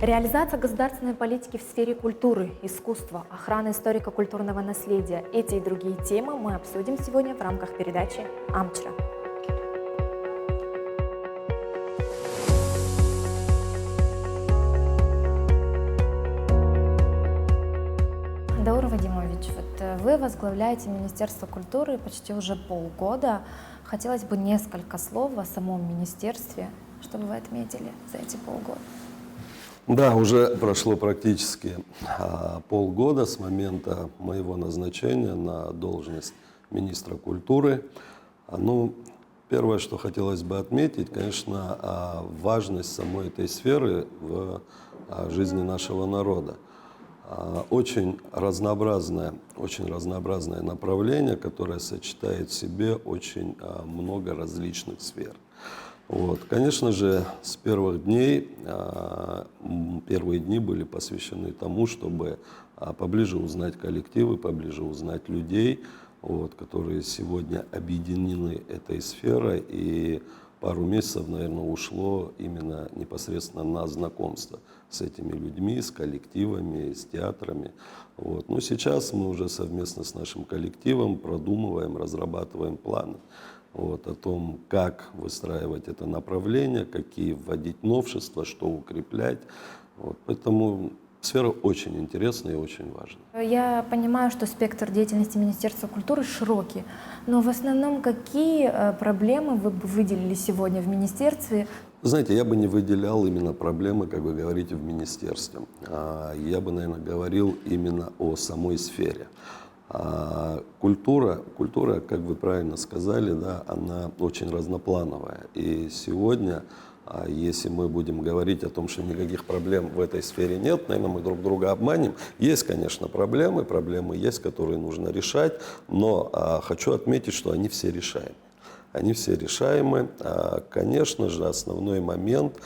Реализация государственной политики в сфере культуры, искусства, охраны историко-культурного наследия. Эти и другие темы мы обсудим сегодня в рамках передачи «Амчра». Даур Вадимович, вы возглавляете Министерство культуры почти уже полгода. Хотелось бы несколько слов о самом министерстве, чтобы вы отметили за эти полгода. Да, уже прошло практически полгода с момента моего назначения на должность министра культуры. Первое, что хотелось бы отметить, конечно, важность самой этой сферы в жизни нашего народа. Очень разнообразное направление, которое сочетает в себе очень много различных сфер. Конечно же, с первых дней, первые дни были посвящены тому, чтобы поближе узнать коллективы, поближе узнать людей, которые сегодня объединены этой сферой. И пару месяцев, наверное, ушло именно непосредственно на знакомство с этими людьми, с коллективами, с театрами. Но сейчас мы уже совместно с нашим коллективом продумываем, разрабатываем планы о том, как выстраивать это направление, какие вводить новшества, что укреплять. Поэтому сфера очень интересная и очень важная. Я понимаю, что спектр деятельности Министерства культуры широкий, но в основном какие проблемы вы бы выделили сегодня в министерстве? Знаете, я бы не выделял именно проблемы, как вы говорите, в министерстве. Я бы, наверное, говорил именно о самой сфере. Культура, как вы правильно сказали, да, она очень разноплановая. И сегодня, если мы будем говорить о том, что никаких проблем в этой сфере нет, наверное, мы друг друга обманем. Есть, конечно, проблемы есть, которые нужно решать, но хочу отметить, что они все решаемы. Они все решаемы. Конечно же, основной момент,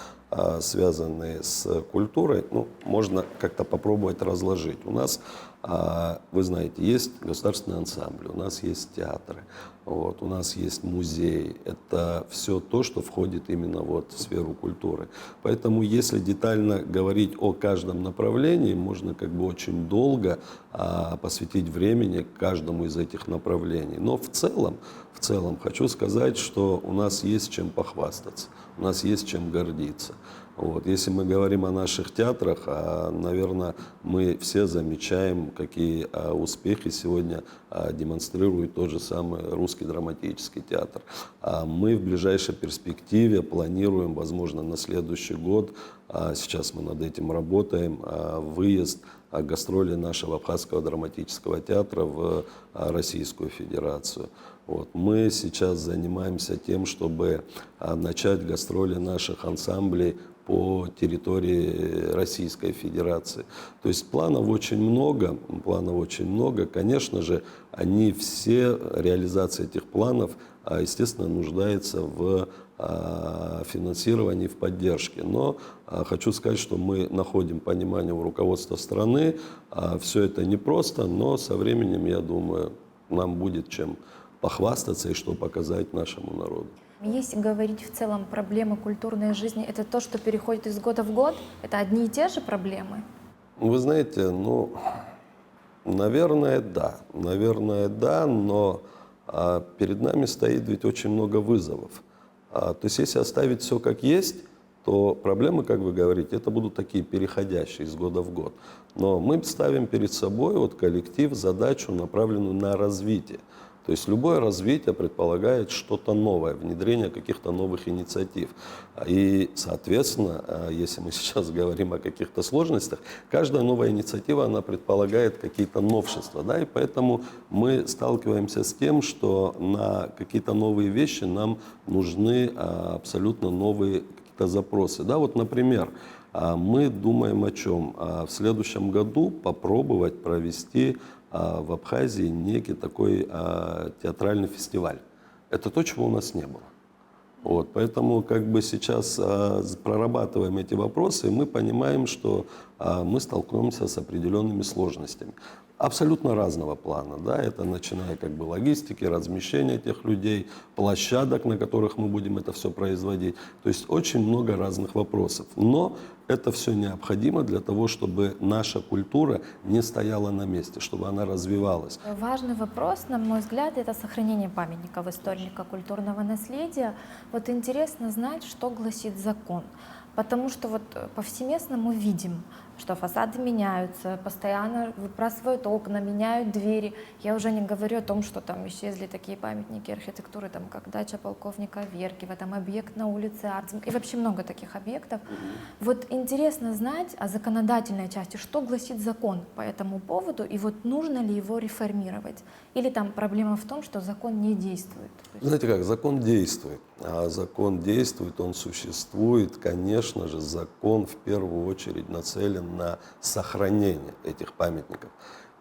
связанный с культурой, можно как-то попробовать разложить. У нас, вы знаете, есть государственные ансамбли, у нас есть театры, у нас есть музей. Это все то, что входит именно в сферу культуры. Поэтому, если детально говорить о каждом направлении, можно очень долго посвятить времени каждому из этих направлений. Но в целом хочу сказать, что у нас есть чем похвастаться, у нас есть чем гордиться. Если мы говорим о наших театрах, наверное, мы все замечаем, какие успехи сегодня демонстрирует тот же самый Русский драматический театр. Мы в ближайшей перспективе планируем, возможно, на следующий год, сейчас мы над этим работаем, выезд, гастроли нашего Абхазского драматического театра в Российскую Федерацию. Мы сейчас занимаемся тем, чтобы начать гастроли наших ансамблей по территории Российской Федерации. То есть планов очень много. Конечно же, они все, реализация этих планов, естественно, нуждается в финансировании, в поддержке. Но хочу сказать, что мы находим понимание у руководства страны. Все это непросто, но со временем, я думаю, нам будет чем похвастаться и что показать нашему народу. Если говорить в целом проблемы культурной жизни, это то, что переходит из года в год? Это одни и те же проблемы? Вы знаете, наверное, да, но перед нами стоит ведь очень много вызовов. То есть, если оставить все как есть, то проблемы, как вы говорите, это будут такие переходящие из года в год. Но мы ставим перед собой, коллектив, задачу, направленную на развитие. То есть любое развитие предполагает что-то новое, внедрение каких-то новых инициатив. И, соответственно, если мы сейчас говорим о каких-то сложностях, каждая новая инициатива, она предполагает какие-то новшества. Да? И поэтому мы сталкиваемся с тем, что на какие-то новые вещи нам нужны абсолютно новые какие-то запросы. Да? Например, мы думаем о чем? В следующем году попробовать провести в Абхазии некий такой театральный фестиваль. Это то, чего у нас не было. Поэтому сейчас прорабатываем эти вопросы, и мы понимаем, что мы столкнемся с определенными сложностями. Абсолютно разного плана. Да? Это начиная логистики, размещения тех людей, площадок, на которых мы будем это все производить. То есть очень много разных вопросов. Но Это все необходимо для того, чтобы наша культура не стояла на месте, чтобы она развивалась. Важный вопрос, на мой взгляд, это сохранение памятников историка культурного наследия. Вот интересно знать, что гласит закон. Потому что вот повсеместно мы видим, что фасады меняются, постоянно выбрасывают окна, меняют двери. Я уже не говорю о том, что там исчезли такие памятники архитектуры, там, как дача полковника Веркива, там объект на улице Артем, и вообще много таких объектов. Вот интересно знать о законодательной части, что гласит закон по этому поводу, и вот нужно ли его реформировать. Или там проблема в том, что закон не действует. Знаете как, закон действует. А закон действует, он существует. Конечно же, закон в первую очередь нацелен на сохранение этих памятников.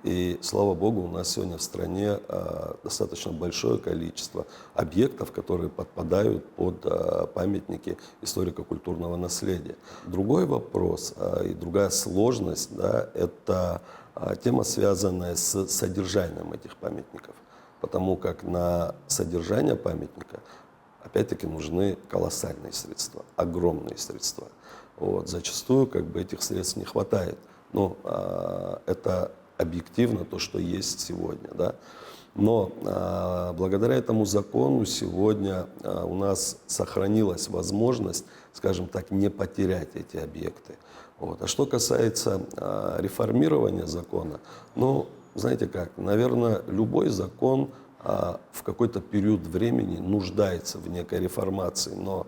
И, слава богу, у нас сегодня в стране достаточно большое количество объектов, которые подпадают под памятники историко-культурного наследия. Другой вопрос и другая сложность, да, это тема, связанная с содержанием этих памятников. Потому как на содержание памятника опять-таки нужны колоссальные средства, огромные средства. Вот. Зачастую этих средств не хватает. Но это объективно то, что есть сегодня. Да? Но благодаря этому закону сегодня у нас сохранилась возможность, скажем так, не потерять эти объекты. Вот. А что касается реформирования закона, знаете как, наверное, любой закон в какой-то период времени нуждается в некой реформации. Но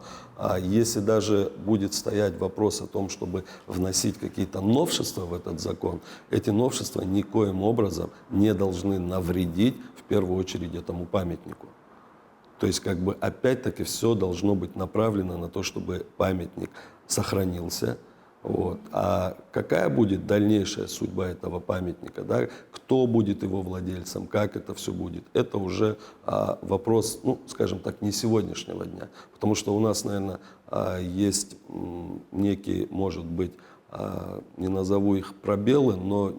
если даже будет стоять вопрос о том, чтобы вносить какие-то новшества в этот закон, эти новшества никоим образом не должны навредить в первую очередь этому памятнику. То есть опять-таки все должно быть направлено на то, чтобы памятник сохранился. Вот. А какая будет дальнейшая судьба этого памятника, да? Кто будет его владельцем, как это все будет, это уже вопрос, скажем так, не сегодняшнего дня. Потому что у нас, наверное, есть некие, может быть, не назову их пробелы, но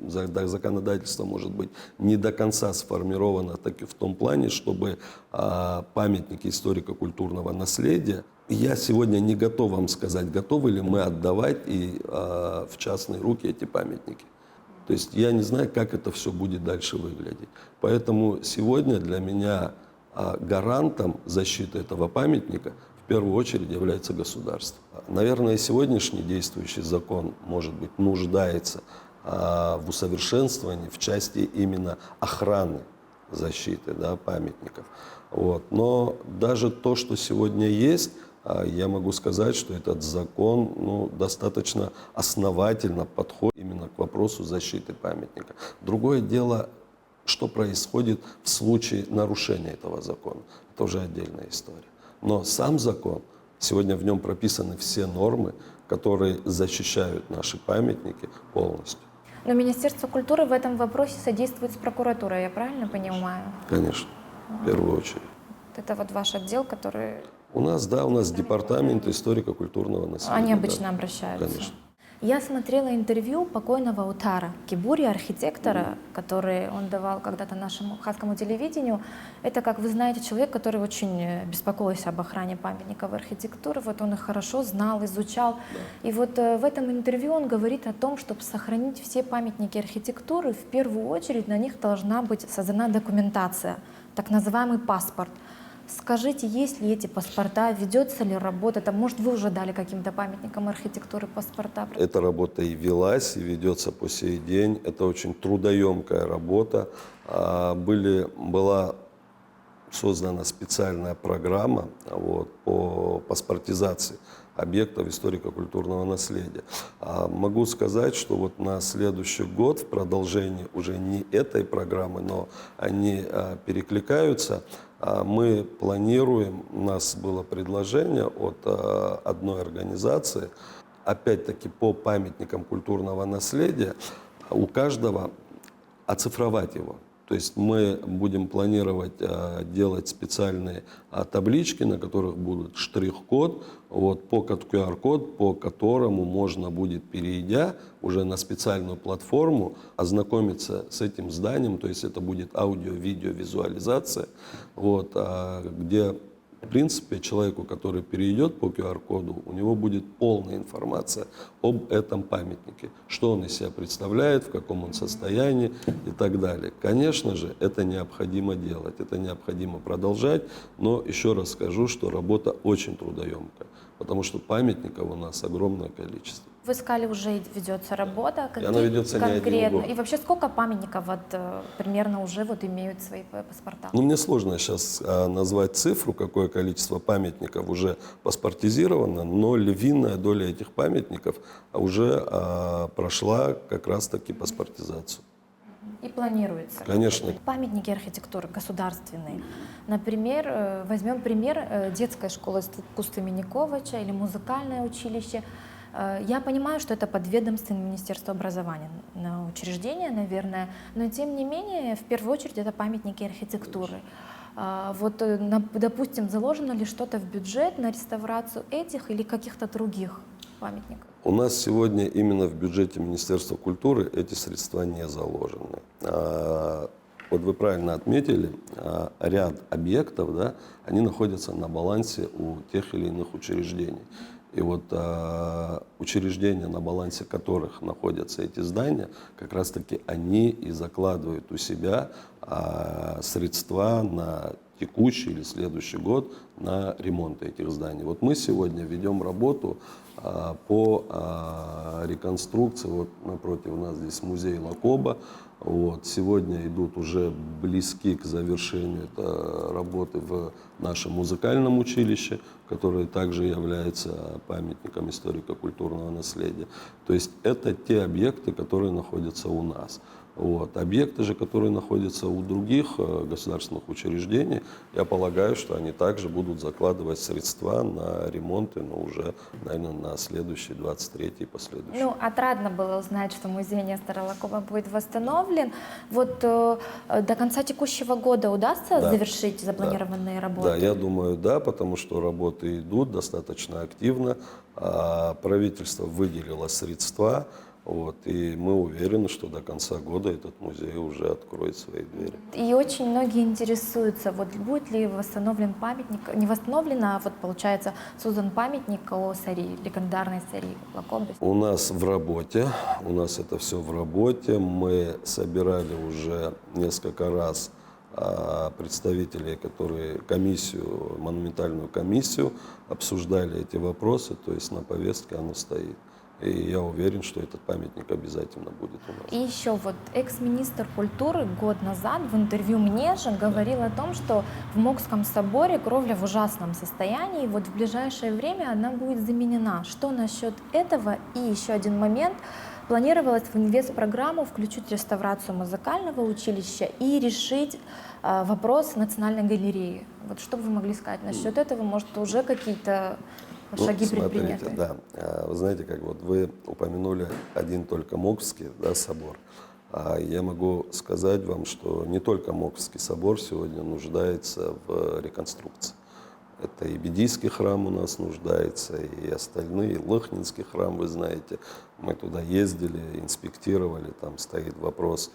законодательство может быть не до конца сформировано в том плане, чтобы памятники историко-культурного наследия, я сегодня не готов вам сказать, готовы ли мы отдавать в частные руки эти памятники. То есть я не знаю, как это все будет дальше выглядеть. Поэтому сегодня для меня гарантом защиты этого памятника в первую очередь является государство. Наверное, сегодняшний действующий закон, может быть, нуждается в усовершенствовании в части именно охраны защиты, да, памятников. Вот. Но даже то, что сегодня есть, я могу сказать, что этот закон достаточно основательно подходит именно к вопросу защиты памятника. Другое дело, что происходит в случае нарушения этого закона. Это уже отдельная история. Но сам закон, сегодня в нем прописаны все нормы, которые защищают наши памятники полностью. Но Министерство культуры в этом вопросе содействует с прокуратурой, я правильно понимаю? Конечно, в первую очередь. Это вот ваш отдел, который... У нас департамент историко-культурного наследия. Они обычно обращаются. Конечно. Я смотрела интервью покойного Утара Кибури, архитектора, который он давал когда-то нашему хасскому телевидению. Это, как вы знаете, человек, который очень беспокоился об охране памятников архитектуры. Вот он их хорошо знал, изучал. Да. И вот в этом интервью он говорит о том, чтобы сохранить все памятники архитектуры, в первую очередь на них должна быть создана документация, так называемый паспорт. Скажите, есть ли эти паспорта, ведется ли работа? Там, может, вы уже дали каким-то памятникам архитектуры паспорта? Эта работа и велась, и ведется по сей день. Это очень трудоемкая работа. Была создана специальная программа по паспортизации объектов историко-культурного наследия. Могу сказать, что на следующий год в продолжении уже не этой программы, но они перекликаются, мы планируем, у нас было предложение от одной организации, опять-таки по памятникам культурного наследия, у каждого оцифровать его. То есть мы будем планировать делать специальные таблички, на которых будет штрих-код, QR-код, по которому можно будет, перейдя уже на специальную платформу, ознакомиться с этим зданием. То есть это будет аудио-видео-визуализация, где В принципе, человеку, который перейдет по QR-коду, у него будет полная информация об этом памятнике, что он из себя представляет, в каком он состоянии и так далее. Конечно же, это необходимо делать, это необходимо продолжать, но еще раз скажу, что работа очень трудоемкая, потому что памятников у нас огромное количество. Вы сказали, уже ведется работа. И она ведется не один конкретно? год. И вообще сколько памятников примерно уже имеют свои паспорта? Ну, мне сложно сейчас назвать цифру, какое количество памятников уже паспортизировано, но львиная доля этих памятников уже прошла как раз-таки паспортизацию. И планируется. Конечно. Памятники архитектуры государственные. Например, возьмем пример детской школы искусств имени Ковача или музыкальное училище. Я понимаю, что это подведомственное Министерство образования учреждение, наверное, но тем не менее, в первую очередь, это памятники архитектуры. Вот, допустим, заложено ли что-то в бюджет на реставрацию этих или каких-то других памятников? У нас сегодня именно в бюджете Министерства культуры эти средства не заложены. Вот вы правильно отметили, ряд объектов, да, они находятся на балансе у тех или иных учреждений. И вот учреждения, на балансе которых находятся эти здания, как раз-таки они и закладывают у себя средства на текущий или следующий год на ремонт этих зданий. Вот мы сегодня ведем работу по реконструкции. Вот напротив у нас здесь музей Лакоба. Вот, сегодня идут уже близки к завершению работы в нашем музыкальном училище, которое также является памятником историко-культурного наследия. То есть это те объекты, которые находятся у нас. Вот. Объекты же, которые находятся у других государственных учреждений, я полагаю, что они также будут закладывать средства на ремонты, но уже, наверное, на следующий, 23-й и последующий. Ну, отрадно было узнать, что музей Нестора Лакоба будет восстановлен. Вот до конца текущего года удастся завершить запланированные работы? Да, я думаю, да, потому что работы идут достаточно активно. Правительство выделило средства. Вот, и мы уверены, что до конца года этот музей уже откроет свои двери. И очень многие интересуются, вот будет ли восстановлен памятник, не восстановлен, а вот получается создан памятник о Сарии, легендарной Сарии Лакобе. У нас в работе, у нас это все в работе. Мы собирали уже несколько раз представителей, которые монументальную комиссию, обсуждали эти вопросы, то есть на повестке оно стоит. И я уверен, что этот памятник обязательно будет у нас. И еще вот экс-министр культуры год назад в интервью мне же говорил о том, что в Мокском соборе кровля в ужасном состоянии, вот в ближайшее время она будет заменена. Что насчет этого? И еще один момент. Планировалось в инвестпрограмму включить реставрацию музыкального училища и решить вопрос Национальной галереи. Вот что бы вы могли сказать насчет этого? Может, уже какие-то шаги предприняты? Да. Вы знаете, как вот вы упомянули один только Мокский, да, собор. Я могу сказать вам, что не только Мокский собор сегодня нуждается в реконструкции. Это и Бедийский храм у нас нуждается, и остальные, и Лыхнинский храм, вы знаете. Мы туда ездили, инспектировали, там стоит вопрос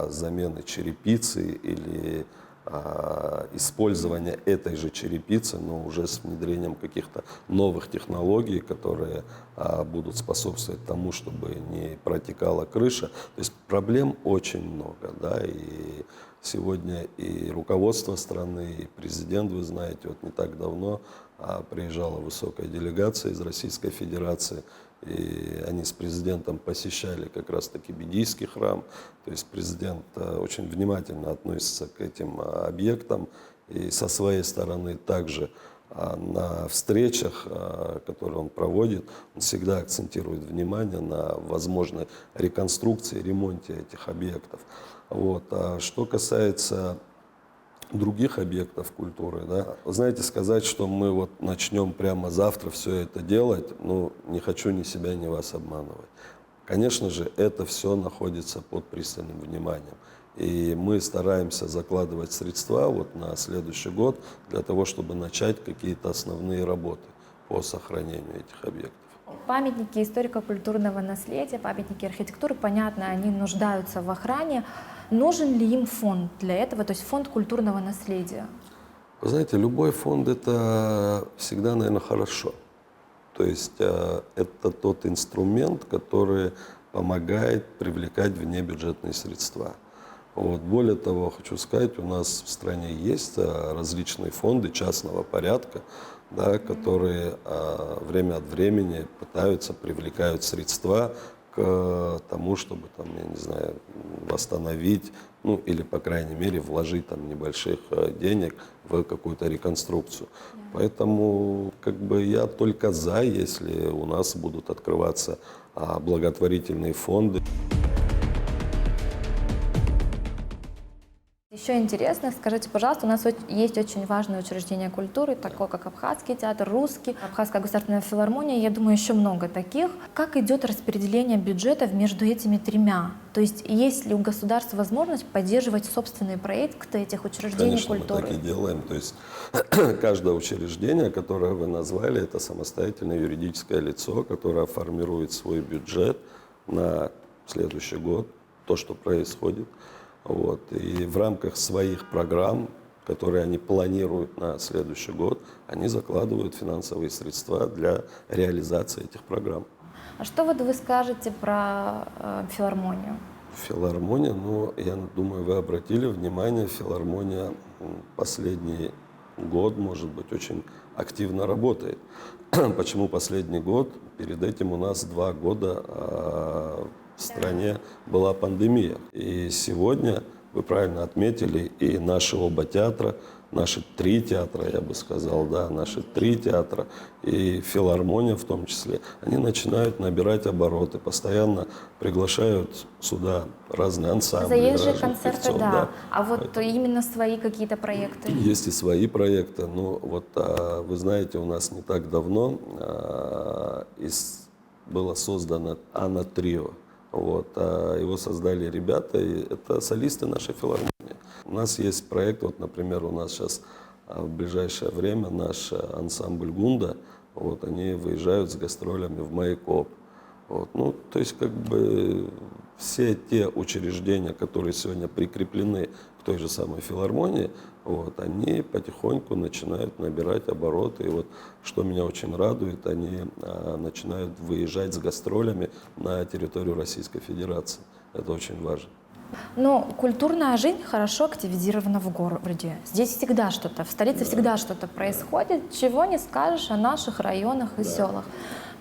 замены черепицы или использования этой же черепицы, но уже с внедрением каких-то новых технологий, которые будут способствовать тому, чтобы не протекала крыша. То есть проблем очень много, да, и сегодня и руководство страны, и президент, вы знаете, вот не так давно приезжала высокая делегация из Российской Федерации, и они с президентом посещали как раз-таки Бедийский храм. То есть президент очень внимательно относится к этим объектам. И со своей стороны также на встречах, которые он проводит, он всегда акцентирует внимание на возможной реконструкции, ремонте этих объектов. Вот. А что касается других объектов культуры, да. Вы знаете, сказать, что мы вот начнем прямо завтра все это делать, ну, не хочу ни себя, ни вас обманывать. Конечно же, это все находится под пристальным вниманием. И мы стараемся закладывать средства вот на следующий год для того, чтобы начать какие-то основные работы по сохранению этих объектов. Памятники историко-культурного наследия, памятники архитектуры, понятно, они нуждаются в охране. Нужен ли им фонд для этого, то есть фонд культурного наследия? Вы знаете, любой фонд – это всегда, наверное, хорошо. То есть это тот инструмент, который помогает привлекать внебюджетные средства. Вот. Более того, хочу сказать, у нас в стране есть различные фонды частного порядка, да, которые время от времени пытаются, привлекают средства к тому, чтобы, там, я не знаю, восстановить, ну или, по крайней мере, вложить там небольших денег в какую-то реконструкцию. Поэтому как бы я только за, если у нас будут открываться благотворительные фонды. Еще интересно, скажите, пожалуйста, у нас есть очень важные учреждения культуры, такое как Абхазский театр, Русский, Абхазская государственная филармония, я думаю, еще много таких. Как идет распределение бюджетов между этими тремя? То есть есть ли у государства возможность поддерживать собственные проекты этих учреждений Конечно, культуры? мы так и делаем. То есть каждое учреждение, которое вы назвали, это самостоятельное юридическое лицо, которое формирует свой бюджет на следующий год, то, что происходит. Вот. И в рамках своих программ, которые они планируют на следующий год, они закладывают финансовые средства для реализации этих программ. А что вот вы скажете про филармонию? Филармония, ну, я думаю, вы обратили внимание, филармония последний год, может быть, очень активно работает. Почему последний год? Перед этим у нас 2 года в стране была пандемия. И сегодня, вы правильно отметили, и наши оба театра, наши 3 театра, я бы сказал, да, наши 3 театра, и филармония в том числе, они начинают набирать обороты, постоянно приглашают сюда разные ансамбли, Заезжие разных концерты, певцов, да. А вот именно свои какие-то проекты? Есть и свои проекты. Ну, вот вы знаете, у нас не так давно было создано Ана-трио. Вот, его создали ребята, и это солисты нашей филармонии. У нас есть проект, вот, например, у нас сейчас в ближайшее время наш ансамбль Гунда, вот, они выезжают с гастролями в Майкоп. Вот, ну, то есть, как бы, все те учреждения, которые сегодня прикреплены к той же самой филармонии, вот, они потихоньку начинают набирать обороты. И вот, что меня очень радует, они начинают выезжать с гастролями на территорию Российской Федерации. Это очень важно. Ну, культурная жизнь хорошо активизирована в городе. Здесь всегда что-то, в столице всегда что-то происходит, чего не скажешь о наших районах и селах.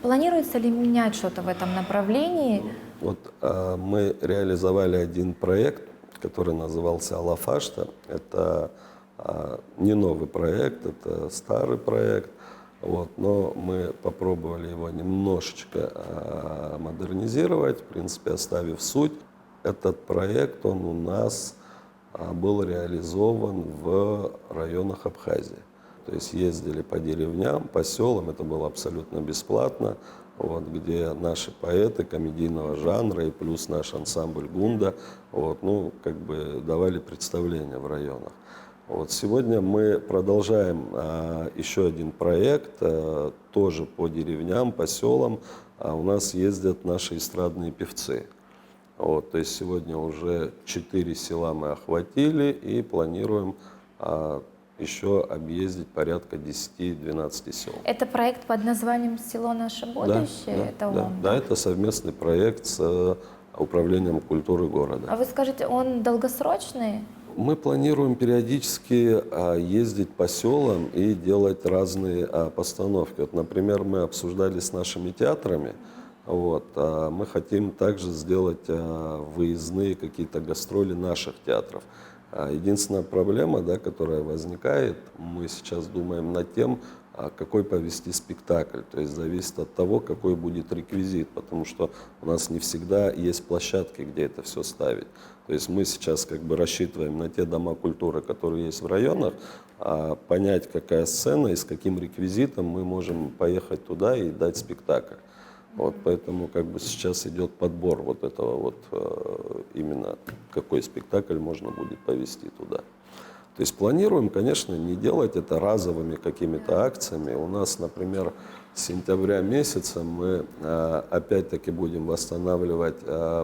Планируется ли менять что-то в этом направлении? Вот мы реализовали один проект, который назывался «Алафашта». Это не новый проект, это старый проект. Вот, но мы попробовали его немножечко модернизировать, в принципе, оставив суть. Этот проект, он у нас был реализован в районах Абхазии. То есть ездили по деревням, по селам, это было абсолютно бесплатно, вот, где наши поэты комедийного жанра и плюс наш ансамбль Гунда, вот, ну, как бы давали представления в районах. Вот, сегодня мы продолжаем еще один проект, тоже по деревням, по селам. У нас ездят наши эстрадные певцы. Вот, то есть сегодня уже 4 села мы охватили и планируем еще объездить порядка 10-12 сел. Это проект под названием «Село наше будущее»? Да, это совместный проект с управлением культуры города. А вы скажите, он долгосрочный? Мы планируем периодически ездить по селам и делать разные постановки. Вот, например, мы обсуждали с нашими театрами, вот, мы хотим также сделать выездные какие-то гастроли наших театров. Единственная проблема, да, которая возникает, мы сейчас думаем над тем, какой повести спектакль. То есть зависит от того, какой будет реквизит, потому что у нас не всегда есть площадки, где это все ставить. То есть мы сейчас как бы рассчитываем на те дома культуры, которые есть в районах, понять, какая сцена и с каким реквизитом мы можем поехать туда и дать спектакль. Вот, поэтому как бы сейчас идет подбор вот этого вот, именно какой спектакль можно будет повести туда. То есть планируем, конечно, не делать это разовыми какими-то акциями. У нас, например, с сентября месяца мы опять-таки будем восстанавливать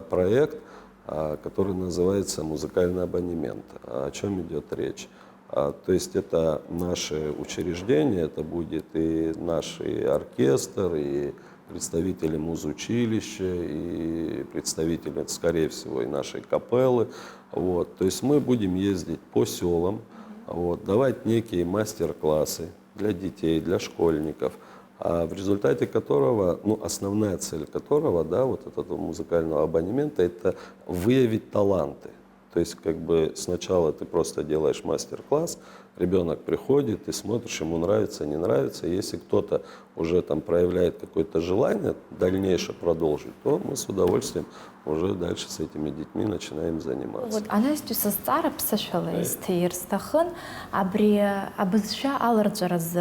проект, который называется «Музыкальный абонемент». О чем идет речь? То есть это наши учреждения, это будет и наш и оркестр, и представители музучилища, и представители, скорее всего, и нашей капеллы. Вот. То есть мы будем ездить по селам, вот, давать некие мастер-классы для детей, для школьников, в результате которого, ну, основная цель которого, да, вот этого музыкального абонемента, это выявить таланты. То есть как бы сначала ты просто делаешь мастер-класс, ребенок приходит, ты смотришь, ему нравится, не нравится. Если кто-то уже там проявляет какое-то желание дальнейше продолжить, то мы с удовольствием уже дальше с этими детьми начинаем заниматься. Вот, она стюсастар псашалист ерстахын, абызша аларджараз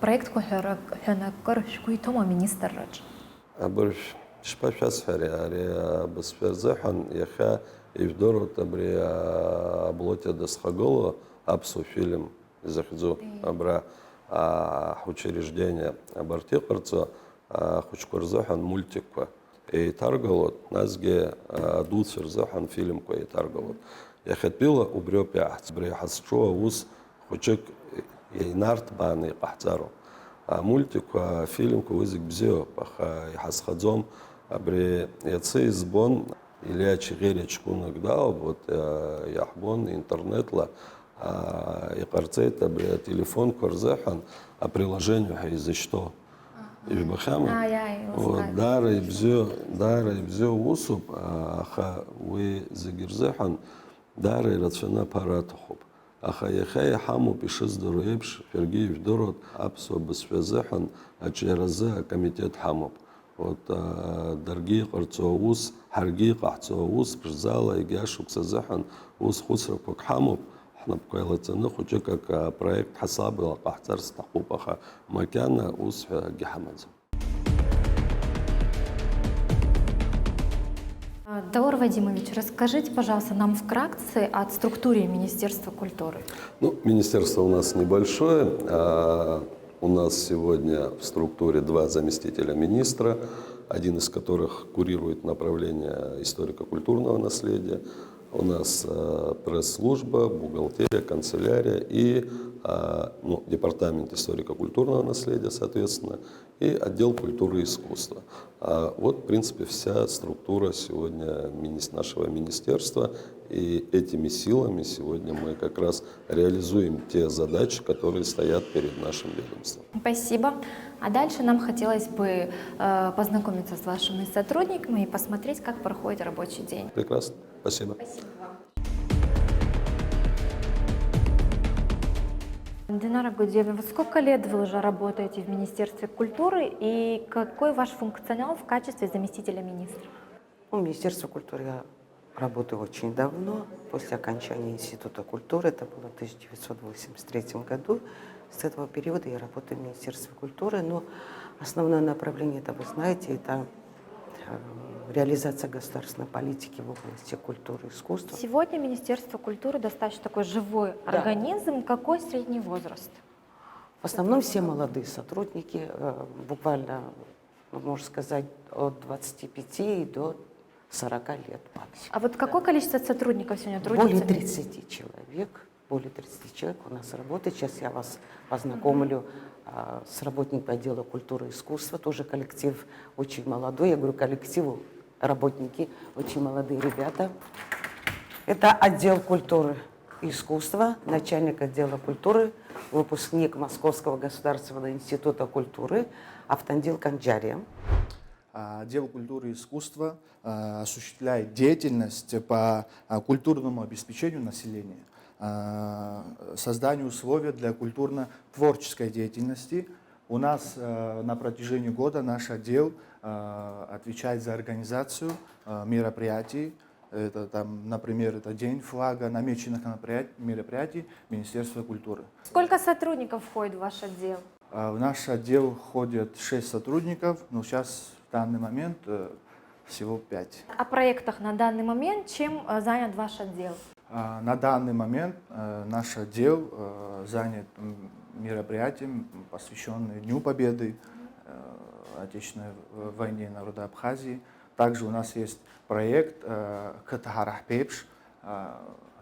проект хёнаккор шкуйтома министр радж. أبر شباب أسفر يعني بس في زحن يخا يفدروا تبري بلوتي досхоголо أبسو фильм захзу أبرا учреждение Бартикарцо Хучкурзахан мультиква и таргалот назге дулсерзахан фильм кое таргалот. Я хотела убрё пять брехасчо ус Хучек Ейнарт баны пахтару. Мультик, фильм, кузик бзио, паха ясхадзом, абри яцей збон или ачигерич кунагдау, вот яхбон интернетла, и карцет, абри телефон корзахан, а приложение из-за что? И бахама. Вот дара и бзио усуп, аха вы загирзахан, дара и рациона паратухуб. Ахаяхая хаму пишет здоровьевш, Фергиев дород, апсо бесфезехан, ачеразе комитет хамоп. Вот дорогие qartsoус, харги qartsoус, пжзала и гяшук сазехан, ус хусракок хамоп. احنا بقيلتنا خجة كبروجكت حساب قحتر استحقوقها مكان ус جحمد. Даур Вадимович, расскажите, пожалуйста, нам вкратце о структуре Министерства культуры. Ну, министерство у нас небольшое. У нас сегодня в структуре два заместителя министра, один из которых курирует направление историко-культурного наследия. У нас пресс-служба, бухгалтерия, канцелярия и департамент историко-культурного наследия, соответственно, и отдел культуры и искусства. Вот, в принципе, вся структура сегодня нашего министерства. И этими силами сегодня мы как раз реализуем те задачи, которые стоят перед нашим ведомством. Спасибо. А дальше нам хотелось бы познакомиться с вашими сотрудниками и посмотреть, как проходит рабочий день. Прекрасно. Спасибо. Спасибо вам. Динара Гудзиевна, вы сколько лет вы уже работаете в Министерстве культуры и какой ваш функционал в качестве заместителя министра? В Министерстве культуры я работаю очень давно, после окончания Института культуры, это было в 1983 году. С этого периода я работаю в Министерстве культуры, но основное направление, это вы знаете, это реализация государственной политики в области культуры и искусства. Сегодня Министерство культуры достаточно такой живой организм. Какой средний возраст? В основном все молодые сотрудники, буквально, можно сказать, от 25 до 40 лет максимум. А вот какое количество сотрудников сегодня трудится? Более 30 человек. Более 30 человек у нас работает. Сейчас я вас познакомлю с работниками отдела культуры и искусства. Тоже коллектив очень молодой. Я говорю коллективу, работники, очень молодые ребята. Это отдел культуры и искусства, начальник отдела культуры, выпускник Московского государственного института культуры Автандил Канджария. Отдел культуры и искусства осуществляет деятельность по культурному обеспечению населения, созданию условий для культурно-творческой деятельности. У нас на протяжении года наш отдел отвечает за организацию мероприятий. Это, там, например, это День флага, намеченных мероприятий Министерства культуры. Сколько сотрудников входит в ваш отдел? В наш отдел входят 6 сотрудников, но сейчас в данный момент всего 5. О проектах на данный момент чем занят ваш отдел? На данный момент наш отдел занят мероприятием, посвященным Дню Победы, Отечественной войне народа Абхазии. Также у нас есть проект Катахарах Пепш.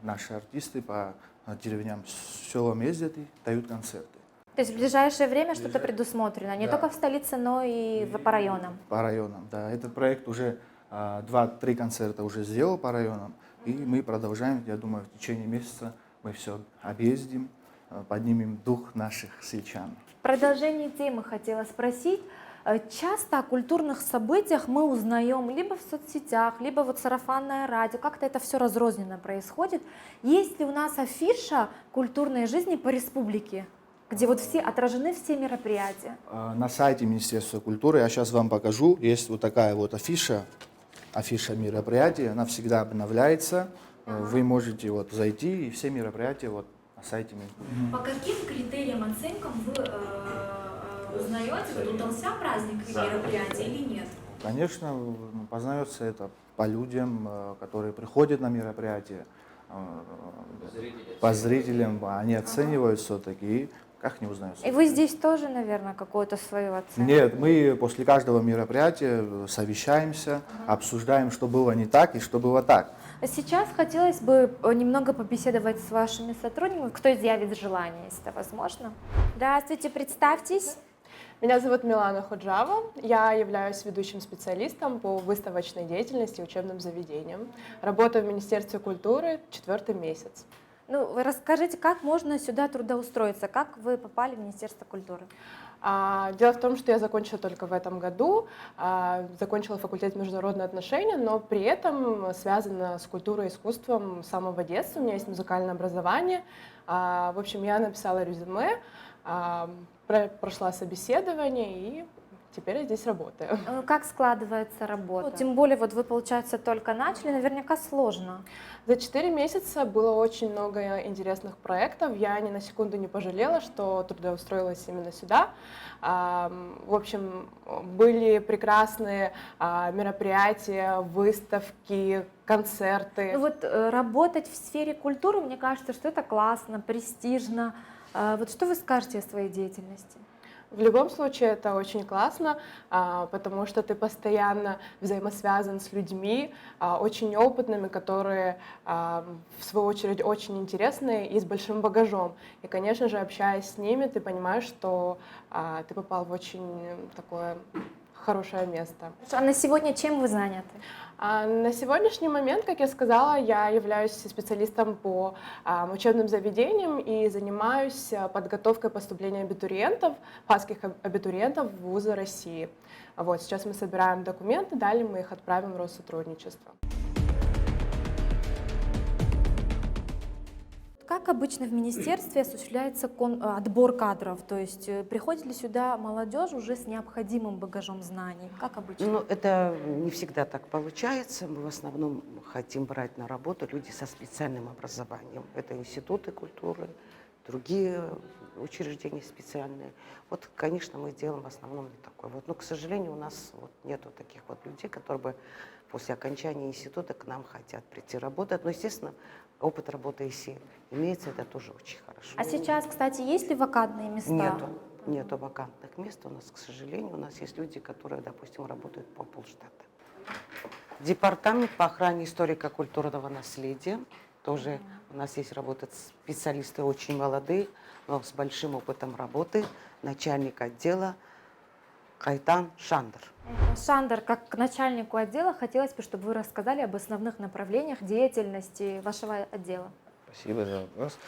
Наши артисты по деревням, селам ездят и дают концерты. То есть в ближайшее время что-то предусмотрено, не Да. только в столице, но и по районам? По районам, да. Этот проект уже 2-3 концерта уже сделал по районам, и мы продолжаем, я думаю, в течение месяца мы все объездим, поднимем дух наших сельчан. В продолжении темы хотела спросить. Часто о культурных событиях мы узнаем либо в соцсетях, либо вот сарафанное радио. Как-то это все разрозненно происходит. Есть ли у нас афиша культурной жизни по республике, где вот отражены все мероприятия? На сайте Министерства культуры, я сейчас вам покажу, есть вот такая вот афиша мероприятия, она всегда обновляется. Вы можете вот зайти, и все мероприятия вот на сайте Минкульта. По каким критериям, оценкам вы узнаете, вот удался праздник и мероприятие или нет? Конечно, познается это по людям, которые приходят на мероприятие, по зрителям, они оценивают все-таки, и как не узнаются. И вы здесь тоже, наверное, какую-то свою оценку? Нет, мы после каждого мероприятия совещаемся, обсуждаем, что было не так и что было так. Сейчас хотелось бы немного побеседовать с вашими сотрудниками. Кто изъявит желание, если это возможно? Здравствуйте, представьтесь. Меня зовут Милана Ходжава, я являюсь ведущим специалистом по выставочной деятельности и учебным заведениям. Работаю в Министерстве культуры 4-й месяц. Ну, вы расскажите, как можно сюда трудоустроиться, как вы попали в Министерство культуры? Дело в том, что я закончила только в этом году, закончила факультет международных отношений, но при этом связана с культурой и искусством с самого детства. У меня есть музыкальное образование. В общем, я написала резюме, прошла собеседование и теперь я здесь работаю. Как складывается работа? Тем более, вот вы, получается, только начали, наверняка сложно. За 4 месяца было очень много интересных проектов. Я ни на секунду не пожалела, что трудоустроилась именно сюда. В общем, были прекрасные мероприятия, выставки, концерты. Ну вот работать в сфере культуры, мне кажется, что это классно, престижно. Вот что вы скажете о своей деятельности? В любом случае это очень классно, потому что ты постоянно взаимосвязан с людьми, очень опытными, которые, в свою очередь, очень интересные и с большим багажом. И, конечно же, общаясь с ними, ты понимаешь, что ты попал в очень такое хорошее место. А на сегодня чем вы заняты? На сегодняшний момент, как я сказала, я являюсь специалистом по учебным заведениям и занимаюсь подготовкой поступления абитуриентов, пасских абитуриентов в вузы России. Вот, сейчас мы собираем документы, далее мы их отправим в Россотрудничество. Как обычно в министерстве осуществляется отбор кадров? То есть приходит ли сюда молодежь уже с необходимым багажом знаний? Как обычно? Ну, это не всегда так получается. Мы в основном хотим брать на работу людей со специальным образованием. Это институты культуры, другие учреждения специальные. Вот, конечно, мы делаем в основном не такое. Вот, но, к сожалению, у нас вот нету таких вот людей, которые бы после окончания института к нам хотят прийти работать. Но, естественно, опыт работы, если имеется, это тоже очень хорошо. А сейчас, кстати, есть ли вакантные места? Нету вакантных мест у нас, к сожалению. У нас есть люди, которые, допустим, работают по полштата. Департамент по охране историко-культурного наследия. Тоже у нас есть работают специалисты очень молодые, но с большим опытом работы. Начальник отдела Кайтан Шандер. Шандер, как к начальнику отдела, хотелось бы, чтобы вы рассказали об основных направлениях деятельности вашего отдела. Спасибо за вопрос.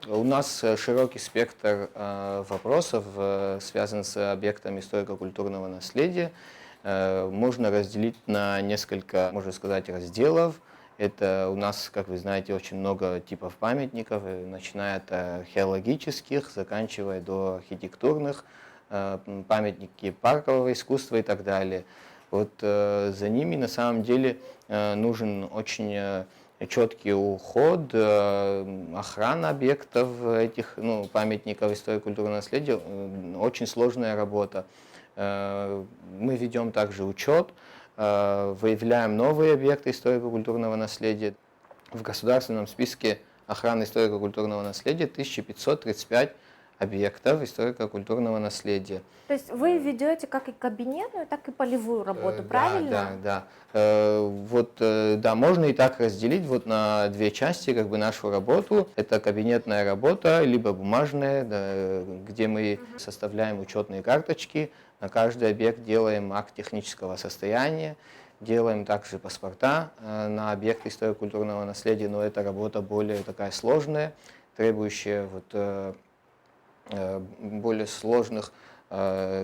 У нас широкий спектр вопросов, связан с объектами историко-культурного наследия. Можно разделить на несколько, можно сказать, разделов. Это у нас, как вы знаете, очень много типов памятников, начиная от археологических, заканчивая до архитектурных, памятники паркового искусства и так далее. Вот за ними на самом деле нужен очень четкий уход, охрана объектов этих памятников историко-культурного наследия, очень сложная работа. Мы ведем также учет, выявляем новые объекты историко-культурного наследия. В государственном списке охраны историко-культурного наследия 1535 объектов историко-культурного наследия. То есть вы ведете как и кабинетную, так и полевую работу, Да, правильно? да. Да, можно и так разделить вот на две части как бы нашу работу. Это кабинетная работа, либо бумажная, да, где мы составляем учетные карточки, на каждый объект делаем акт технического состояния, делаем также паспорта на объекты историко-культурного наследия, но эта работа более такая сложная, требующая вот, более сложных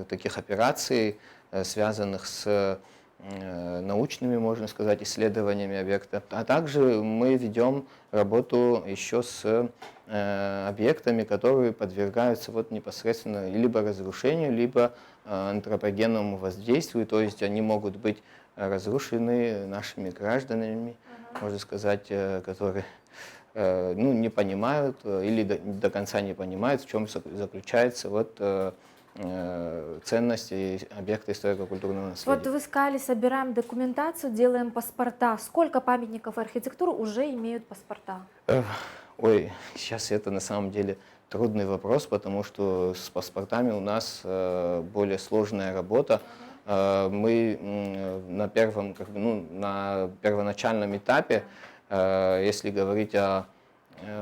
таких операций, связанных с научными, можно сказать, исследованиями объекта. А также мы ведем работу еще с объектами, которые подвергаются вот непосредственно либо разрушению, либо антропогенному воздействию, то есть они могут быть разрушены нашими гражданами, можно сказать, которые не понимают или до конца не понимают, в чем заключается вот ценности объекта историко-культурного наследия. Вот вы сказали, собираем документацию, делаем паспорта. Сколько памятников архитектуры уже имеют паспорта? Ой, сейчас это на самом деле трудный вопрос, потому что с паспортами у нас более сложная работа. Мы на на первоначальном этапе, если говорить о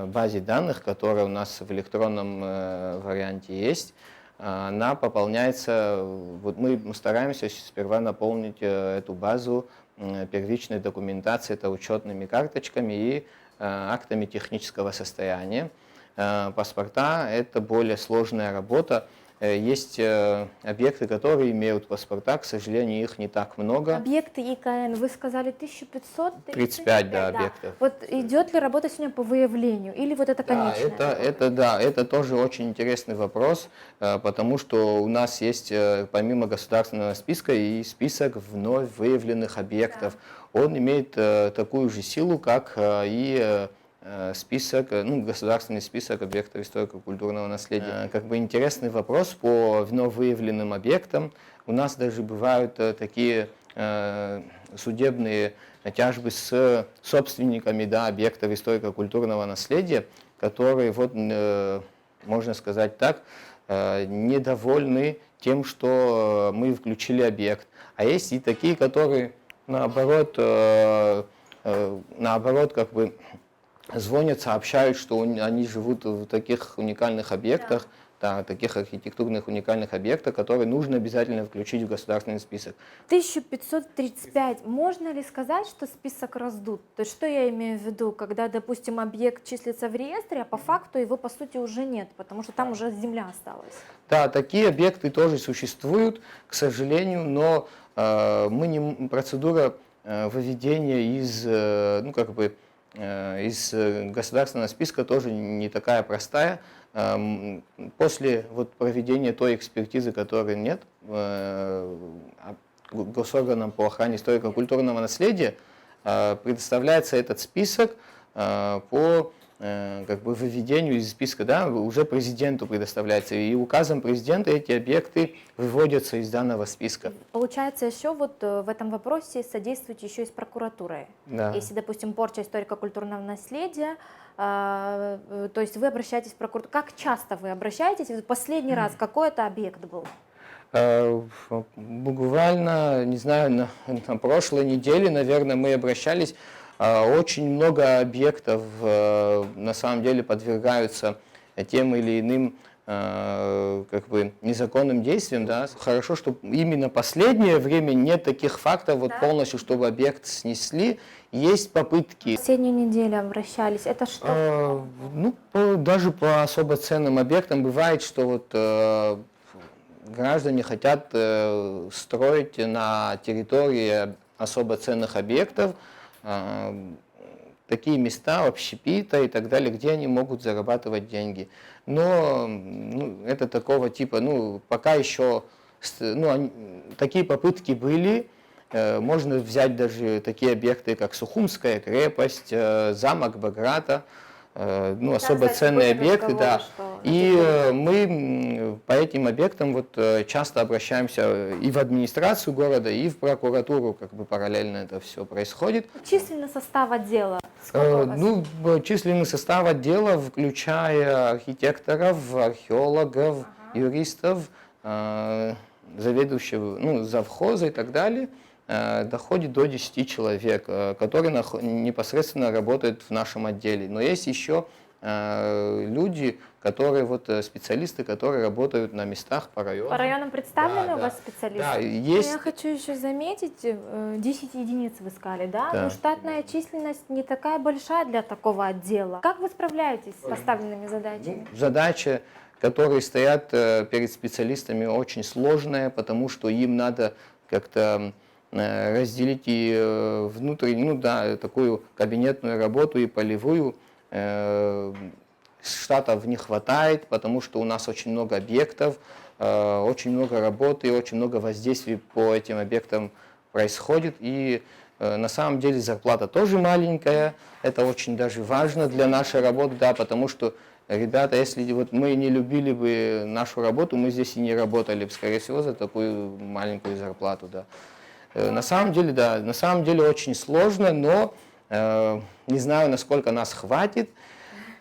базе данных, которая у нас в электронном варианте есть, она пополняется, вот мы стараемся сперва наполнить эту базу первичной документацией, это учетными карточками и актами технического состояния. Паспорта – это более сложная работа. Есть объекты, которые имеют паспорта, к сожалению, их не так много. Объекты ИКН, вы сказали 1500? 35, да, объектов. Вот идет ли работа сегодня по выявлению или вот это конечное? Это тоже очень интересный вопрос, потому что у нас есть помимо государственного списка и список вновь выявленных объектов. Он имеет такую же силу, как и список, государственный список объектов историко-культурного наследия. Как бы интересный вопрос по вновь выявленным объектам. У нас даже бывают такие судебные тяжбы с собственниками объектов историко-культурного наследия, которые, вот, можно сказать так, недовольны тем, что мы включили объект. А есть и такие, которые наоборот как бы звонят, сообщают, что они живут в таких уникальных объектах, таких архитектурных уникальных объектах, которые нужно обязательно включить в государственный список. 1535. Можно ли сказать, что список раздут? То есть что я имею в виду, когда, допустим, объект числится в реестре, а по факту его по сути уже нет, потому что там уже земля осталась? Да, такие объекты тоже существуют, к сожалению, но процедура выведения из государственного списка тоже не такая простая. После проведения той экспертизы, которой нет, госорганам по охране историко-культурного наследия предоставляется этот список по выведению из списка, уже президенту предоставляется. И указом президента эти объекты выводятся из данного списка. Получается, еще вот в этом вопросе содействуете еще и с прокуратурой. Да. Если, допустим, порча историко-культурного наследия, то есть вы обращаетесь в прокуратуру. Как часто вы обращаетесь? Последний раз какой это объект был? Буквально, не знаю, на прошлой неделе, наверное, мы обращались. Очень много объектов на самом деле подвергаются тем или иным незаконным действиям. Да. Хорошо, что именно последнее время нет таких фактов полностью, чтобы объект снесли. Есть попытки. Последнюю неделю обращались. Это что? Даже по особо ценным объектам бывает, что граждане хотят строить на территории особо ценных объектов такие места, общепита и так далее, где они могут зарабатывать деньги. Но это такого типа, пока еще такие попытки были. Можно взять даже такие объекты, как Сухумская крепость, замок Баграта, особо ценные объекты, да. И мы по этим объектам часто обращаемся и в администрацию города, и в прокуратуру, параллельно это все происходит. Численный состав отдела Сколько у вас? Численный состав отдела, включая архитекторов, археологов, юристов, заведующего, завхоза и так далее, доходит до 10 человек, которые непосредственно работают в нашем отделе. Но есть еще люди, которые специалисты, которые работают на местах по районам. По районам представлены Да, у да. вас специалисты? Да, Но есть. я хочу еще заметить, 10 единиц вы сказали, да? Да. Но штатная численность не такая большая для такого отдела. Как вы справляетесь с поставленными задачами? Задача, которые стоят перед специалистами, очень сложная, потому что им надо как-то разделить и внутреннюю, такую кабинетную работу и полевую. Штатов не хватает, потому что у нас очень много объектов, очень много работы, очень много воздействий по этим объектам происходит. И на самом деле зарплата тоже маленькая, это очень даже важно для нашей работы, да, потому что, ребята, если мы не любили бы нашу работу, мы здесь и не работали бы, скорее всего, за такую маленькую зарплату, да. На самом деле очень сложно, но не знаю, насколько нас хватит.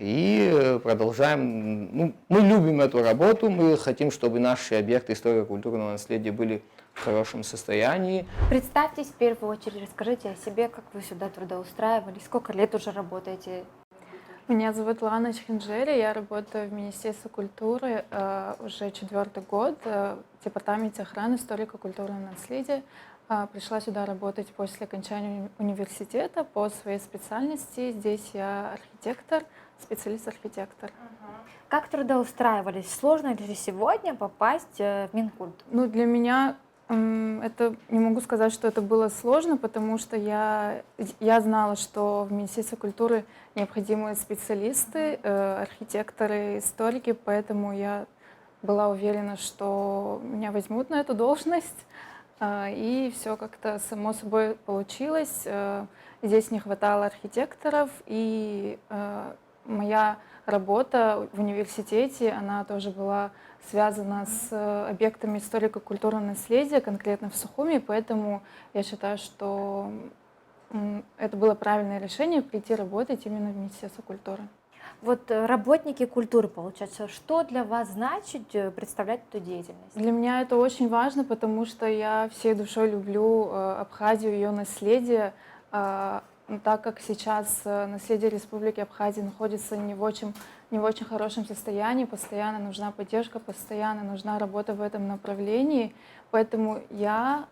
И продолжаем. Мы любим эту работу, мы хотим, чтобы наши объекты историко-культурного наследия были в хорошем состоянии. Представьтесь в первую очередь, расскажите о себе, как вы сюда трудоустраивались, сколько лет уже работаете? Меня зовут Лана Чхинджери, я работаю в Министерстве культуры уже 4-й год в Департаменте охраны историко-культурного наследия. Пришла сюда работать после окончания университета по своей специальности. Здесь я архитектор, специалист-архитектор. Как трудоустраивались? Сложно ли сегодня попасть в Минкульт? Для меня это не могу сказать, что это было сложно, потому что я знала, что в Министерстве культуры необходимы специалисты, архитекторы, историки, поэтому я была уверена, что меня возьмут на эту должность. И все как-то само собой получилось. Здесь не хватало архитекторов, и моя работа в университете, она тоже была связана с объектами историко-культурного наследия, конкретно в Сухуми, поэтому я считаю, что это было правильное решение прийти работать именно в Министерство культуры. Вот работники культуры, получается, что для вас значит представлять эту деятельность? Для меня это очень важно, потому что я всей душой люблю Абхазию, ее наследие. Так как сейчас наследие Республики Абхазия находится не в очень хорошем состоянии, постоянно нужна поддержка, постоянно нужна работа в этом направлении. Поэтому я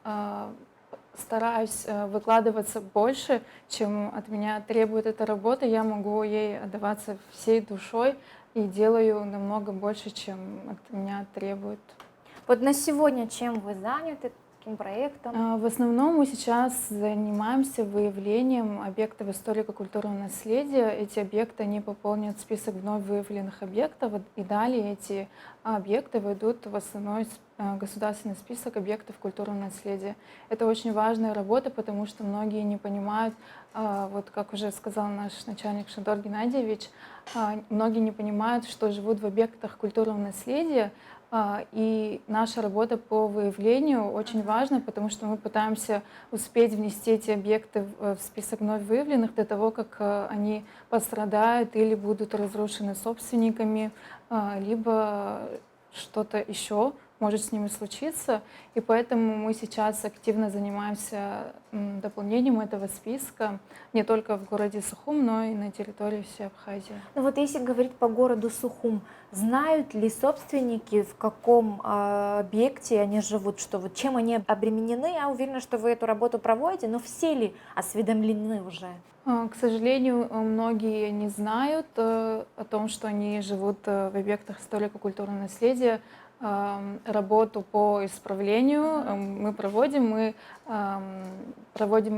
стараюсь выкладываться больше, чем от меня требует эта работа. Я могу ей отдаваться всей душой и делаю намного больше, чем от меня требует. Вот на сегодня чем вы заняты? Каким проектом? В основном мы сейчас занимаемся выявлением объектов историко-культурного наследия. Эти объекты, они пополнят список вновь выявленных объектов, и далее эти объекты войдут в основной государственный список объектов культурного наследия. Это очень важная работа, потому что многие не понимают, вот как уже сказал наш начальник Шандор Геннадьевич, многие не понимают, что живут в объектах культурного наследия. И наша работа по выявлению очень важна, потому что мы пытаемся успеть внести эти объекты в список вновь выявленных до того, как они пострадают или будут разрушены собственниками, либо что-то еще может с ними случиться. И поэтому мы сейчас активно занимаемся дополнением этого списка не только в городе Сухум, но и на территории всей Абхазии. Ну вот если говорить по городу Сухум, знают ли собственники, в каком объекте они живут, что вот чем они обременены? Я уверена, что вы эту работу проводите, но все ли осведомлены уже? К сожалению, многие не знают о том, что они живут в объектах историко-культурного наследия. Работу по исправлению мы проводим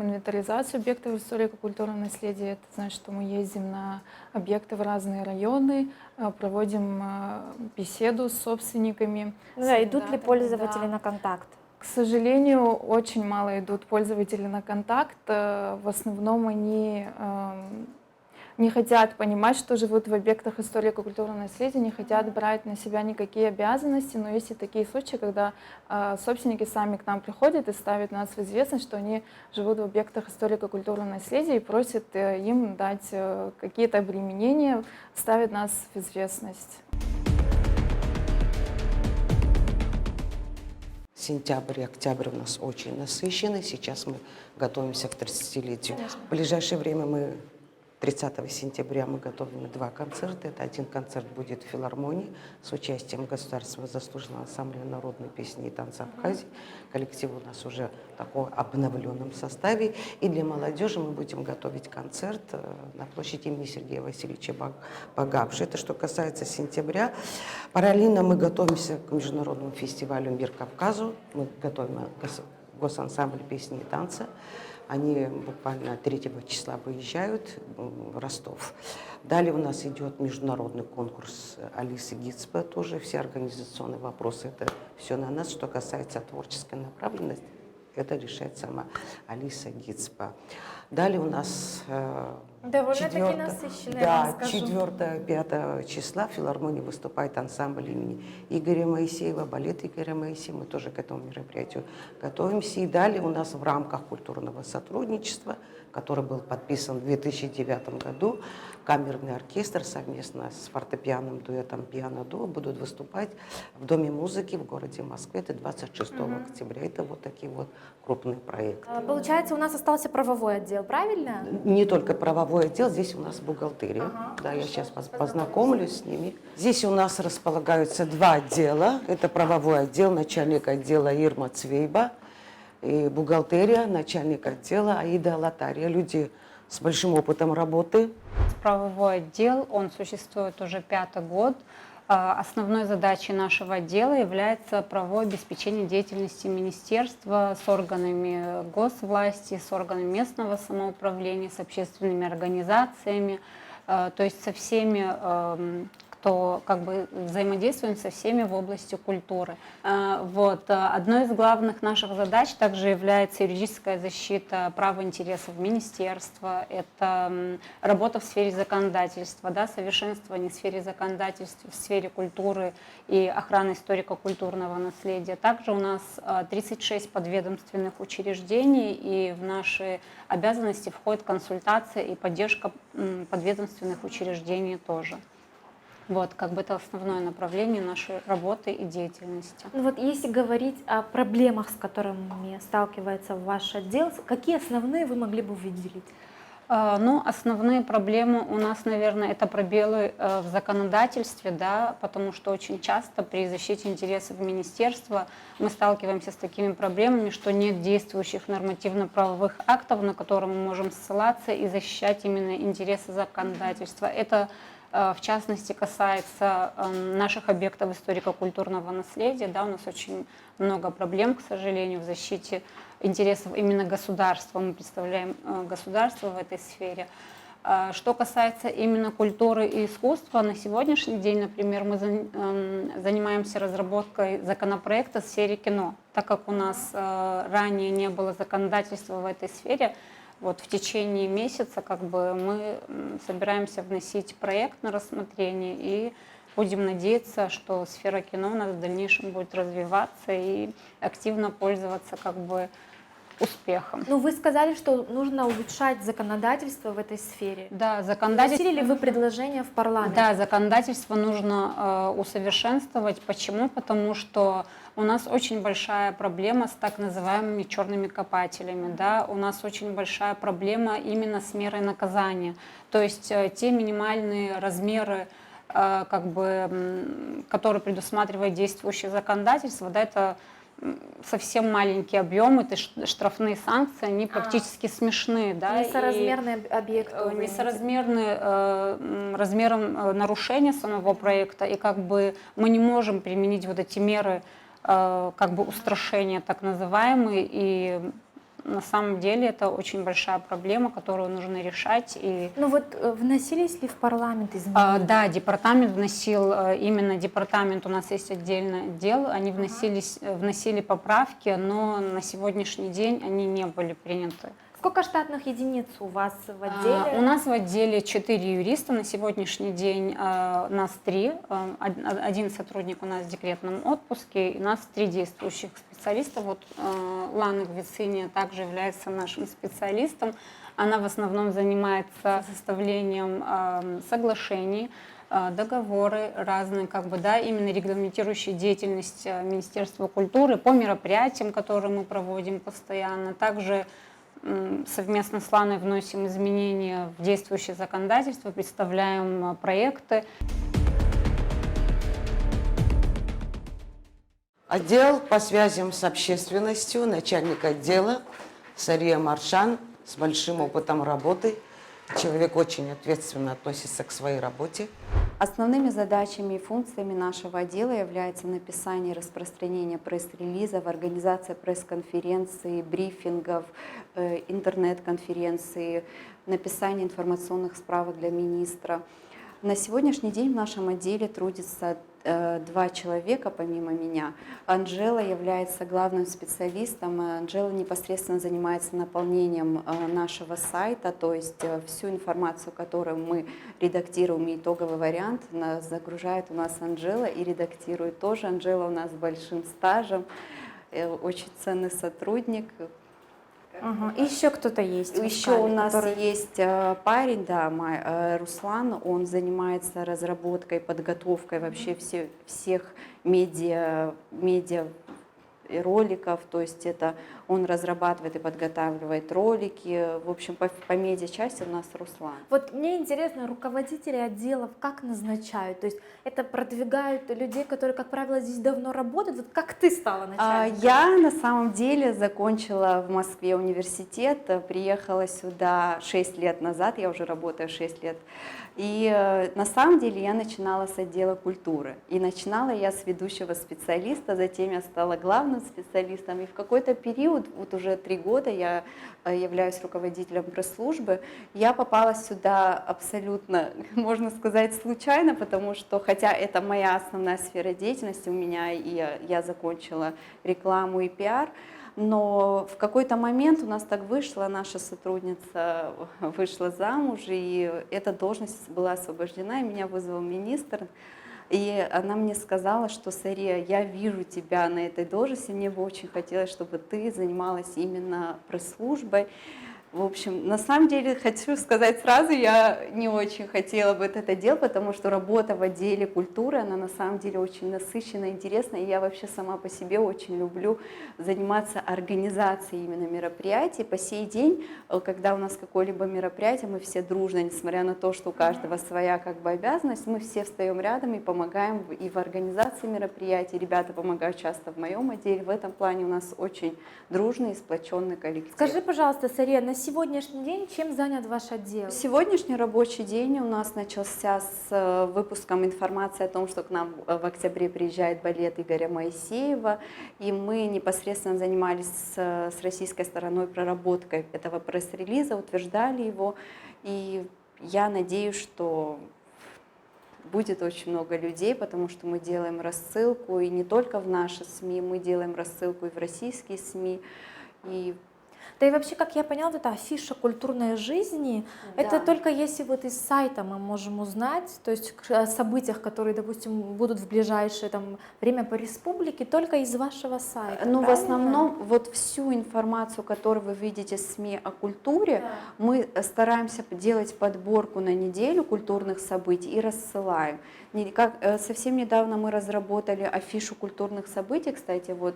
инвентаризацию объектов историко-культурного наследия. Это значит, что мы ездим на объекты в разные районы, проводим беседу с собственниками. Да, идут ли пользователи на контакт? К сожалению, очень мало идут пользователи на контакт. В основном они не хотят понимать, что живут в объектах историко-культурного наследия, не хотят брать на себя никакие обязанности, но есть и такие случаи, когда собственники сами к нам приходят и ставят нас в известность, что они живут в объектах историко-культурного наследия и просят им дать какие-то обременения, ставят нас в известность. Сентябрь и октябрь у нас очень насыщенный. Сейчас мы готовимся к 30-летию. В ближайшее время 30 сентября мы готовим 2 концерта. Это один концерт будет в филармонии с участием Государственного заслуженного ансамбля народной песни и танца Абхазии. Коллектив у нас уже в таком обновленном составе. И для молодежи мы будем готовить концерт на площади имени Сергея Васильевича Багапши. Это что касается сентября. Параллельно мы готовимся к международному фестивалю «Мир Кавказу». Мы готовим госансамбль песни и танца. Они буквально 3 числа выезжают в Ростов. Далее у нас идет международный конкурс Алисы Гицпа, тоже все организационные вопросы, это все на нас. Что касается творческой направленности, это решает сама Алиса Гицпа. Далее у нас Довольно-таки насыщенная, я вам скажу. 4-5 числа в филармонии выступает ансамбль имени Игоря Моисеева, балет Игоря Моисеева. Мы тоже к этому мероприятию готовимся. И далее у нас в рамках культурного сотрудничества, который был подписан в 2009 году, камерный оркестр совместно с фортепианным дуэтом «Пиано-дуо» будут выступать в Доме музыки в городе Москве. Это 26 октября. Это вот такие вот крупные проекты. Получается, у нас остался правовой отдел, правильно? Не только правовой отдел, здесь у нас бухгалтерия. Да, я сейчас вас познакомлюсь с ними. Здесь у нас располагаются 2 отдела. Это правовой отдел, начальник отдела Ирма Цвейба, и бухгалтерия, начальник отдела Аида Латария. Люди с большим опытом работы. Правовой отдел, он существует уже 5-й год. Основной задачей нашего отдела является правовое обеспечение деятельности министерства с органами госвласти, с органами местного самоуправления, с общественными организациями, то есть со всеми, кто взаимодействует со всеми в области культуры. Одной из главных наших задач также является юридическая защита прав и интересов министерства, это работа в сфере законодательства, совершенствование в сфере законодательства, в сфере культуры и охраны историко-культурного наследия. Также у нас 36 подведомственных учреждений, и в наши обязанности входит консультация и поддержка подведомственных учреждений тоже. Это основное направление нашей работы и деятельности. Если говорить о проблемах, с которыми сталкивается ваш отдел, какие основные вы могли бы выделить? Основные проблемы у нас, наверное, это пробелы в законодательстве, потому что очень часто при защите интересов министерства мы сталкиваемся с такими проблемами, что нет действующих нормативно-правовых актов, на которые мы можем ссылаться и защищать именно интересы законодательства. Это в частности касается наших объектов историко-культурного наследия. У нас очень много проблем, к сожалению, в защите интересов именно государства. Мы представляем государство в этой сфере. Что касается именно культуры и искусства, на сегодняшний день, например, мы занимаемся разработкой законопроекта в сфере кино. Так как у нас ранее не было законодательства в этой сфере, в течение месяца мы собираемся вносить проект на рассмотрение и будем надеяться, что сфера кино у нас в дальнейшем будет развиваться и активно пользоваться успехом. Вы сказали, что нужно улучшать законодательство в этой сфере. Да, законодательство. Вносили ли вы предложения в парламент? Да, законодательство нужно усовершенствовать. Почему? Потому что у нас очень большая проблема с так называемыми черными копателями. У нас очень большая проблема именно с мерой наказания. То есть те минимальные размеры, которые предусматривает действующее законодательство, это совсем маленький объем, это штрафные санкции, они практически смешные. Несоразмерные объекты. Несоразмерные размером нарушения самого проекта, и мы не можем применить эти меры устрашения так называемые, и на самом деле это очень большая проблема, которую нужно решать. Вносились ли в парламент изменения? Да, департамент вносил, именно департамент, у нас есть отдельный отдел, они вносили поправки, но на сегодняшний день они не были приняты. Сколько штатных единиц у вас в У отделе? нас в отделе 4 юриста, на сегодняшний день нас 3. Один сотрудник у нас в декретном отпуске, и у нас 3 действующих специалиста. Вот Лана Гвициния также является нашим специалистом. Она в основном занимается составлением соглашений, договоры разные, именно регламентирующие деятельность Министерства культуры по мероприятиям, которые мы проводим постоянно. Также совместно с Ланой вносим изменения в действующее законодательство, представляем проекты. Отдел по связям с общественностью, начальник отдела Сария Маршан с большим опытом работы. Человек очень ответственно относится к своей работе. Основными задачами и функциями нашего отдела является написание и распространение пресс-релизов, организация пресс-конференций, брифингов, интернет-конференции, написание информационных справок для министра. На сегодняшний день в нашем отделе трудится 2 человека, помимо меня. Анжела является главным специалистом. Анжела непосредственно занимается наполнением нашего сайта, то есть всю информацию, которую мы редактируем, и итоговый вариант загружает у нас Анжела и редактирует тоже. Анжела у нас с большим стажем, очень ценный сотрудник. Ага. И еще кто-то есть? Еще у нас есть парень, да, Руслан, он занимается разработкой, подготовкой вообще всех медиа роликов, то есть это он разрабатывает и подготавливает ролики. В общем, по медиа-части у нас Руслан. Вот мне интересно, руководители отделов как назначают? То есть это продвигают людей, которые, как правило, здесь давно работают? Вот как ты стала начальником? Я на самом деле закончила в Москве университет, приехала сюда 6 лет назад, я уже работаю 6 лет. И на самом деле я начинала с отдела культуры. И начинала я с ведущего специалиста, затем я стала главным специалистом. И в какой-то период, вот уже 3 года я являюсь руководителем пресс-службы, я попала сюда абсолютно, можно сказать, случайно, потому что, хотя это моя основная сфера деятельности, у меня и я закончила рекламу и пиар, но в какой-то момент у нас так вышло, наша сотрудница вышла замуж, и эта должность была освобождена, и меня вызвал министр, и она мне сказала, что Сария, я вижу тебя на этой должности, мне бы очень хотелось, чтобы ты занималась именно пресс-службой. В общем, на самом деле, хочу сказать сразу, я не очень хотела бы это делать, потому что работа в отделе культуры, она на самом деле очень насыщенная, интересная, и я вообще сама по себе очень люблю заниматься организацией именно мероприятий. По сей день, когда у нас какое-либо мероприятие, мы все дружно, несмотря на то, что у каждого своя обязанность, мы все встаем рядом и помогаем и в организации мероприятий. Ребята помогают часто в моем отделе. В этом плане у нас очень дружный и сплоченный коллектив. Скажи, пожалуйста, Сария, на сегодняшний день чем занят ваш отдел? Сегодняшний рабочий день у нас начался с выпуском информации о том, что к нам в октябре приезжает балет Игоря Моисеева, и мы непосредственно занимались с российской стороной проработкой этого пресс-релиза, утверждали его, и я надеюсь, что будет очень много людей, потому что мы делаем рассылку, и не только в наши СМИ, мы делаем рассылку и в российские СМИ, и Да и вообще, как я поняла, вот эта афиша культурной жизни, Да. это только если вот из сайта мы можем узнать, то есть о событиях, которые, допустим, будут в ближайшее время по республике, только из вашего сайта. Ну, в правильно? основном, вот всю информацию, которую вы видите в СМИ о культуре, мы стараемся делать подборку на неделю культурных событий и рассылаем. Совсем недавно мы разработали афишу культурных событий, кстати, вот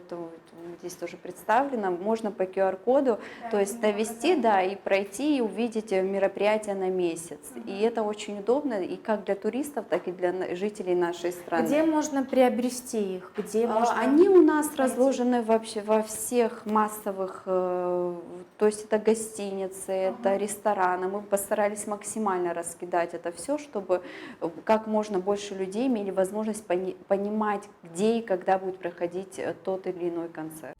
здесь тоже представлено, можно по QR-коду, то есть навести, да, и пройти, и увидеть мероприятия на месяц. И это очень удобно, и как для туристов, так и для жителей нашей страны. Где можно приобрести их? Где можно... Они у нас разложены вообще во всех массовых, то есть это гостиницы, это рестораны. Мы постарались максимально раскидать это все, чтобы как можно больше людей имели возможность понимать, где и когда будет проходить тот или иной концерт.